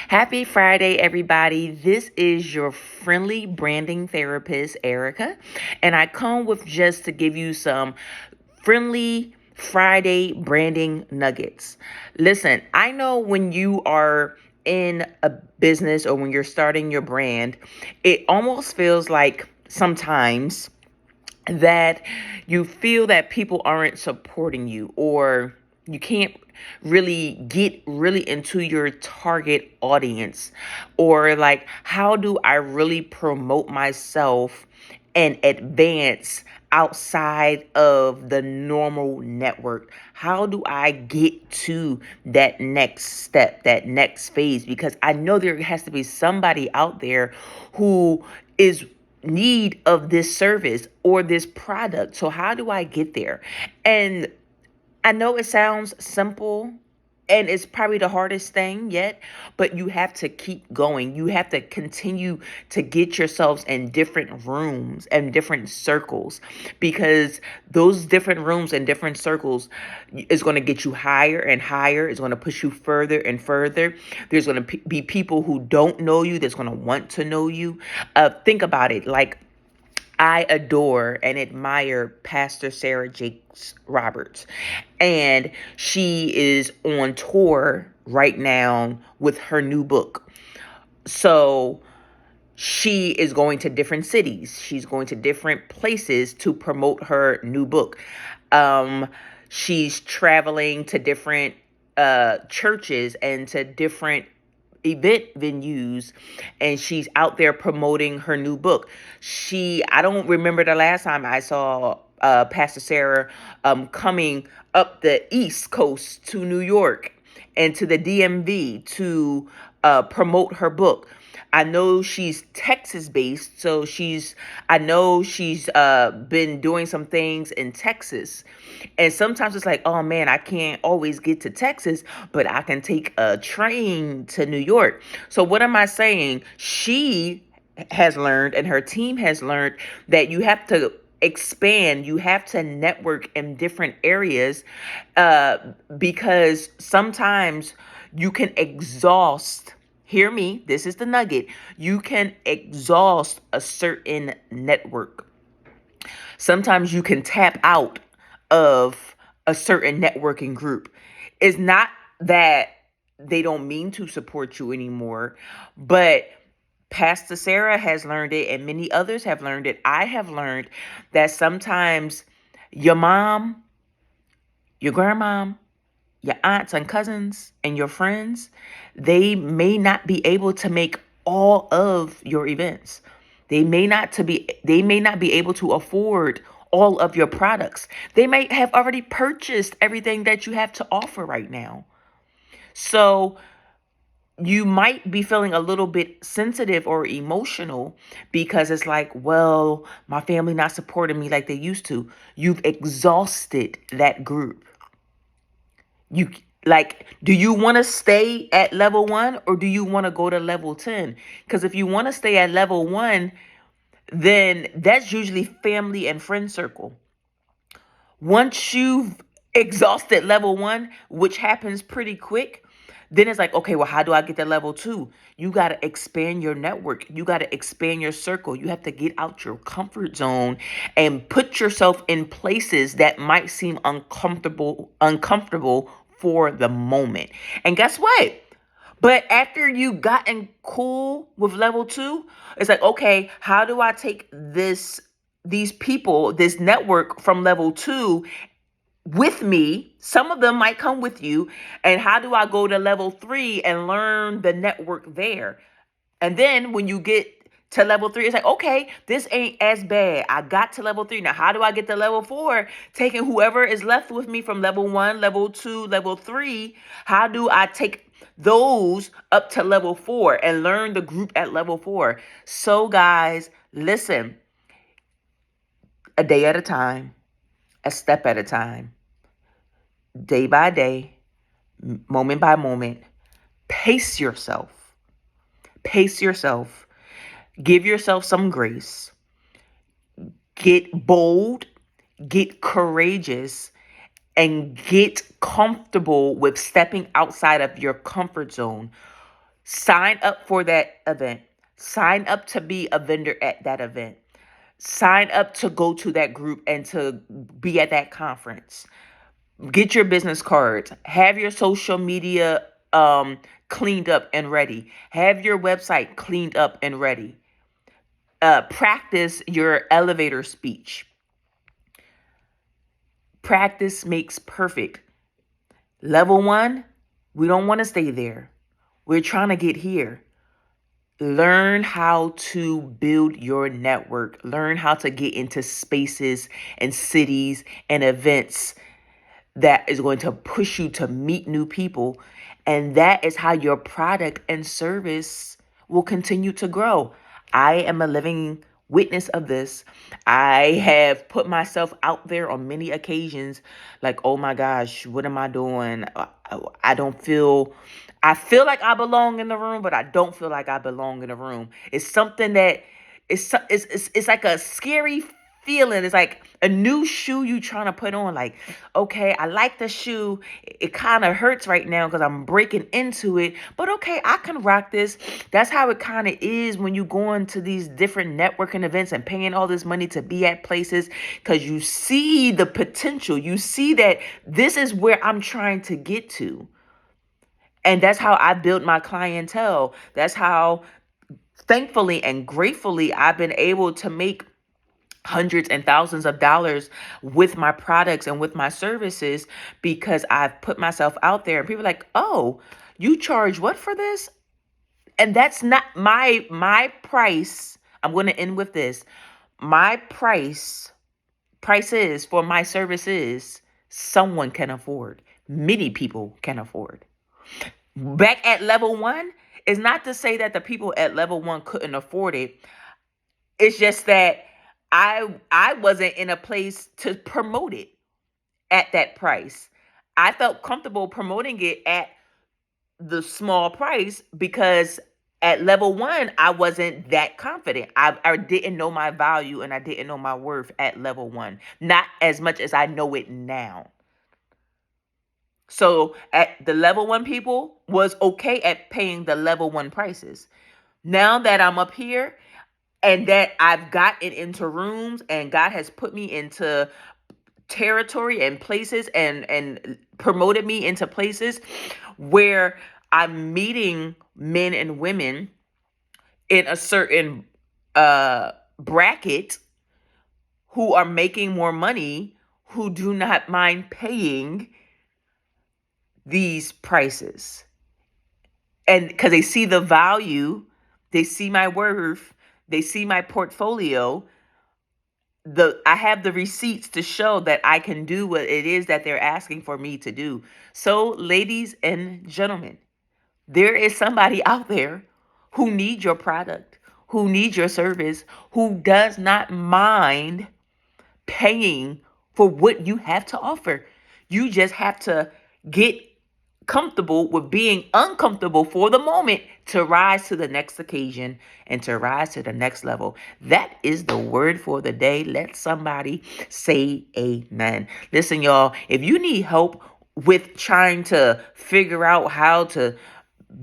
Happy Friday, everybody. This is your friendly branding therapist, Erica, and I come with just to give you some friendly Friday branding nuggets. Listen, I know when you are in a business or when you're starting your brand, it almost feels like sometimes that you feel that people aren't supporting you or you can't really get really into your target audience, or like, how do I really promote myself and advance outside of the normal network? How do I get to that next step, that next phase? Because I know there has to be somebody out there who is need of this service or this product. So how do I get there? And I know it sounds simple and it's probably the hardest thing yet, but you have to keep going. You have to continue to get yourselves in different rooms and different circles, because those different rooms and different circles is going to get you higher and higher. It's going to push you further and further. There's going to be people who don't know you that's going to want to know you. Think about it. Like, I adore and admire Pastor Sarah Jakes Roberts. And she is on tour right now with her new book. So she is going to different cities. She's going to different places to promote her new book. Um, she's traveling to different churches and to different event venues, and she's out there promoting her new book. I don't remember the last time I saw Pastor Sarah coming up the East Coast to New York and to the DMV to promote her book. I know she's Texas based, so I know she's been doing some things in Texas. And sometimes it's like, oh man, I can't always get to Texas, but I can take a train to New York. So what am I saying? She has learned and her team has learned that you have to expand, you have to network in different areas, uh, because sometimes you can exhaust. Hear me, this is the nugget. You can exhaust a certain network. Sometimes you can tap out of a certain networking group. It's not that they don't mean to support you anymore, but Pastor Sarah has learned it, and many others have learned it. I have learned that sometimes your mom, your grandmom, your aunts and cousins, and your friends, they may not be able to make all of your events. They may not be able to afford all of your products. They may have already purchased everything that you have to offer right now. So you might be feeling a little bit sensitive or emotional because it's like, well, my family not supporting me like they used to. You've exhausted that group. You like, do you want to stay at level 1 or do you want to go to level 10? Because if you want to stay at level 1, then that's usually family and friend circle. Once you've exhausted level 1, which happens pretty quick, then it's like, okay, well, how do I get to level 2? You got to expand your network. You got to expand your circle. You have to get out your comfort zone and put yourself in places that might seem uncomfortable for the moment. And guess what? But after you gotten cool with level 2, it's like, okay, how do I take these people, this network from level 2 with me? Some of them might come with you. And how do I go to level 3 and learn the network there? And then when you get to level 3, it's like, okay, this ain't as bad. I got to level 3. Now, how do I get to level 4? Taking whoever is left with me from level 1, level 2, level 3. How do I take those up to level 4 and learn the group at level 4? So, guys, listen, a day at a time, a step at a time, day by day, moment by moment. Pace yourself. Pace yourself. Give yourself some grace. Get bold, get courageous, and get comfortable with stepping outside of your comfort zone. Sign up for that event. Sign up to be a vendor at that event. Sign up to go to that group and to be at that conference. Get your business cards. Have your social media cleaned up and ready. Have your website cleaned up and ready. Practice your elevator speech. Practice makes perfect. Level 1, we don't want to stay there. We're trying to get here. Learn how to build your network. Learn how to get into spaces and cities and events that is going to push you to meet new people. And that is how your product and service will continue to grow. I am a living witness of this. I have put myself out there on many occasions like, oh my gosh, what am I doing? I don't feel, I feel like I belong in the room, but I don't feel like I belong in the room. It's something that it's like a scary feeling. It's like a new shoe you trying to put on. Like, okay, I like the shoe. It kind of hurts right now because I'm breaking into it. But okay, I can rock this. That's how it kind of is when you go into these different networking events and paying all this money to be at places because you see the potential. You see that this is where I'm trying to get to. And that's how I built my clientele. That's how, thankfully and gratefully, I've been able to make hundreds and thousands of dollars with my products and with my services because I've put myself out there and people are like, oh, you charge what for this? And that's not my price. I'm going to end with this. My prices for my services, someone can afford. Many people can afford. Back at level 1 is not to say that the people at level 1 couldn't afford it. It's just that I wasn't in a place to promote it at that price. I felt comfortable promoting it at the small price because at level 1, I wasn't that confident. I didn't know my value and I didn't know my worth at level 1. Not as much as I know it now. So at the level 1 people was okay at paying the level 1 prices. Now that I'm up here and that I've gotten into rooms and God has put me into territory and places and promoted me into places where I'm meeting men and women in a certain bracket who are making more money, who do not mind paying these prices. And because they see the value, they see my worth, they see my portfolio. I have the receipts to show that I can do what it is that they're asking for me to do. So, ladies and gentlemen, there is somebody out there who needs your product, who needs your service, who does not mind paying for what you have to offer. You just have to get comfortable with being uncomfortable for the moment to rise to the next occasion and to rise to the next level. That is the word for the day. Let somebody say amen. Listen, y'all, if you need help with trying to figure out how to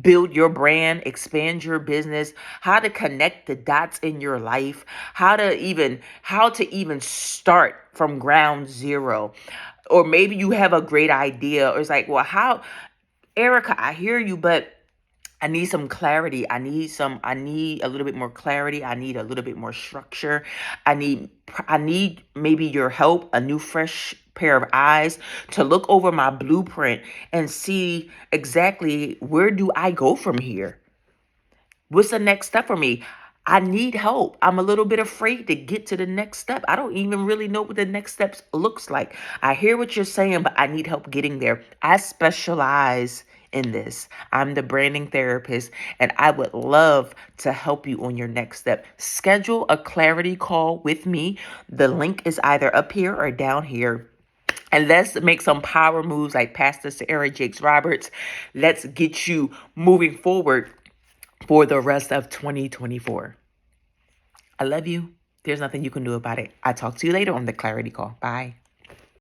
build your brand, expand your business, how to connect the dots in your life, how to even start from ground zero. Or maybe you have a great idea or it's like, well, how, Erica, I hear you, but I need some clarity. I need a little bit more clarity. I need a little bit more structure. I need maybe your help, a new fresh pair of eyes to look over my blueprint and see exactly where do I go from here? What's the next step for me? I need help. I'm a little bit afraid to get to the next step. I don't even really know what the next steps looks like. I hear what you're saying, but I need help getting there. I specialize in this. I'm the branding therapist, and I would love to help you on your next step. Schedule a clarity call with me. The link is either up here or down here. And let's make some power moves like Pastor Sarah Jakes Roberts. Let's get you moving forward for the rest of 2024. I love you. There's nothing you can do about it. I'll talk to you later on the clarity call. Bye.